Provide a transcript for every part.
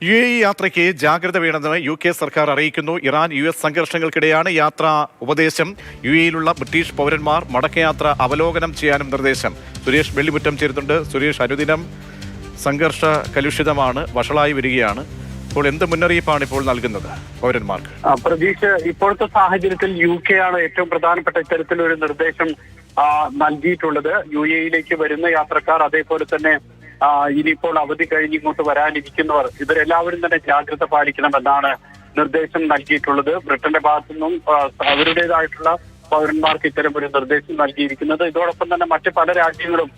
UAE യാത്രയ്ക്ക് ജാഗ്രത വേണമെന്ന് UK സർക്കാർ അറിയിക്കുന്നു. ഇറാൻ US സംഘർഷങ്ങൾക്കിടെയാണ് യാത്രാ ഉപദേശം. UAEയിലുള്ള ബ്രിട്ടീഷ് പൗരന്മാർ മടക്കയാത്ര അവലോകനം ചെയ്യാനും നിർദ്ദേശം. സുരേഷ് വെള്ളിമുറ്റം ചേരുന്നുണ്ട്. സുരേഷ്, അനുദിനം സംഘർഷ കലുഷിതമാണ്, വഷളായി വരികയാണ്. ഇപ്പോൾ എന്ത് മുന്നറിയിപ്പാണ് ഇപ്പോൾ നൽകുന്നത് പൗരന്മാർക്ക്? പ്രതീക്ഷ, ഇപ്പോഴത്തെ സാഹചര്യത്തിൽ UK ആണ് ഏറ്റവും പ്രധാനപ്പെട്ട ഇത്തരത്തിലൊരു നിർദ്ദേശം നൽകിയിട്ടുള്ളത്. UAEയിലേക്ക് വരുന്ന യാത്രക്കാർ, അതേപോലെ തന്നെ ഇനിയിപ്പോൾ അവധി കഴിഞ്ഞ് ഇങ്ങോട്ട് വരാനിരിക്കുന്നവർ, ഇവരെല്ലാവരും തന്നെ ജാഗ്രത പാലിക്കണമെന്നാണ് നിർദ്ദേശം നൽകിയിട്ടുള്ളത്. ബ്രിട്ടന്റെ ഭാഗത്തു നിന്നും അവരുടേതായിട്ടുള്ള പൗരന്മാർക്ക് ഇത്തരം ഒരു നിർദ്ദേശം നൽകിയിരിക്കുന്നത്. ഇതോടൊപ്പം തന്നെ മറ്റ് പല രാജ്യങ്ങളും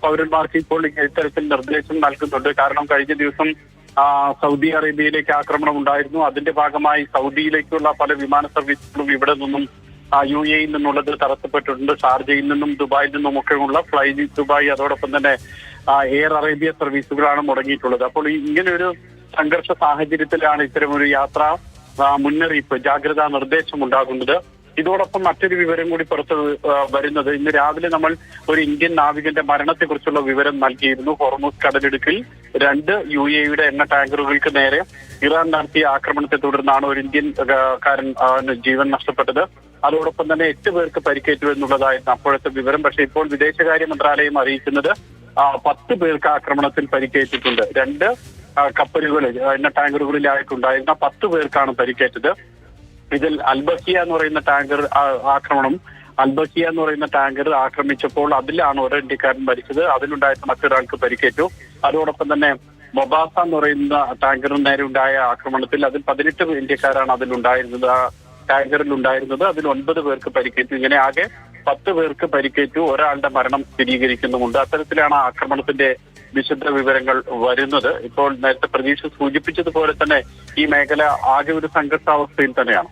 പൗരന്മാർക്ക് ഇപ്പോൾ ഇത്തരത്തിൽ നിർദ്ദേശം നൽകുന്നുണ്ട്. കാരണം കഴിഞ്ഞ ദിവസം സൗദി അറേബ്യയിലേക്ക് ആക്രമണം ഉണ്ടായിരുന്നു. അതിന്റെ ഭാഗമായി സൗദിയിലേക്കുള്ള പല വിമാന സർവീസുകളും ഇവിടെ നിന്നും UAEയിൽ നിന്നുള്ളത് തടസ്സപ്പെട്ടിട്ടുണ്ട്. ഷാർജയിൽ നിന്നും ദുബായിൽ നിന്നും ഒക്കെയുള്ള ഫ്ലൈ ദുബായ്, അതോടൊപ്പം തന്നെ എയർ അറേബ്യ സർവീസുകളാണ് മുടങ്ങിയിട്ടുള്ളത്. അപ്പോൾ ഇങ്ങനെ ഒരു സംഘർഷ സാഹചര്യത്തിലാണ് ഇത്തരമൊരു യാത്രാ മുന്നറിയിപ്പ്, ജാഗ്രതാ നിർദ്ദേശം ഉണ്ടാകുന്നത്. ഇതോടൊപ്പം മറ്റൊരു വിവരം കൂടി പുറത്ത് വരുന്നത്, ഇന്ന് രാവിലെ നമ്മൾ ഒരു ഇന്ത്യൻ നാവികന്റെ മരണത്തെക്കുറിച്ചുള്ള വിവരം നൽകിയിരുന്നു. ഹോർമുസ് കടലിടുക്കിൽ 2 UAEയുടെ എണ്ണ ടാങ്കറുകൾക്ക് നേരെ ഇറാൻ നടത്തിയ ആക്രമണത്തെ തുടർന്നാണ് ഒരു ഇന്ത്യൻ കാരൻ ജീവൻ നഷ്ടപ്പെട്ടത്. അതോടൊപ്പം തന്നെ 8 പേർക്ക് പരിക്കേറ്റു എന്നുള്ളതായിരുന്നു അപ്പോഴത്തെ വിവരം. പക്ഷേ ഇപ്പോൾ വിദേശകാര്യ മന്ത്രാലയം അറിയിക്കുന്നത് 10 പേർക്ക് ആക്രമണത്തിൽ പരിക്കേറ്റിട്ടുണ്ട്. 2 കപ്പലുകളിൽ, എണ്ണ ടാങ്കറുകളിലായിട്ടുണ്ടായിരുന്ന 10 പേർക്കാണ് പരിക്കേറ്റത്. ഇതിൽ അൽബക്കിയ എന്ന് പറയുന്ന ടാങ്കർ ആക്രമിച്ചപ്പോൾ അതിലാണ് ഒരു ഇന്ത്യക്കാരൻ മരിച്ചത്. അതിലുണ്ടായിരുന്ന മറ്റൊരാൾക്ക് പരിക്കേറ്റു. അതോടൊപ്പം തന്നെ മൊബാസ എന്ന് പറയുന്ന ടാങ്കറിന് നേരെ ഉണ്ടായ ആക്രമണത്തിൽ അതിൽ 18 ഇന്ത്യക്കാരാണ് അതിലുണ്ടായിരുന്നത്, ടാങ്കറിൽ ഉണ്ടായിരുന്നത്. അതിൽ 9 പേർക്ക് പരിക്കേറ്റു. ഇങ്ങനെ ആകെ 10 പേർക്ക് പരിക്കേറ്റു. ഒരാളുടെ മരണം സ്ഥിരീകരിക്കുന്നുമുണ്ട്. അത്തരത്തിലാണ് ആക്രമണത്തിന്റെ വിശദ വിവരങ്ങൾ വരുന്നത്. ഇപ്പോൾ നേരത്തെ പ്രതീക്ഷ സൂചിപ്പിച്ചതുപോലെ തന്നെ ഈ മേഖല ആകെ ഒരു സംഘർഷാവസ്ഥയിൽ തന്നെയാണ്.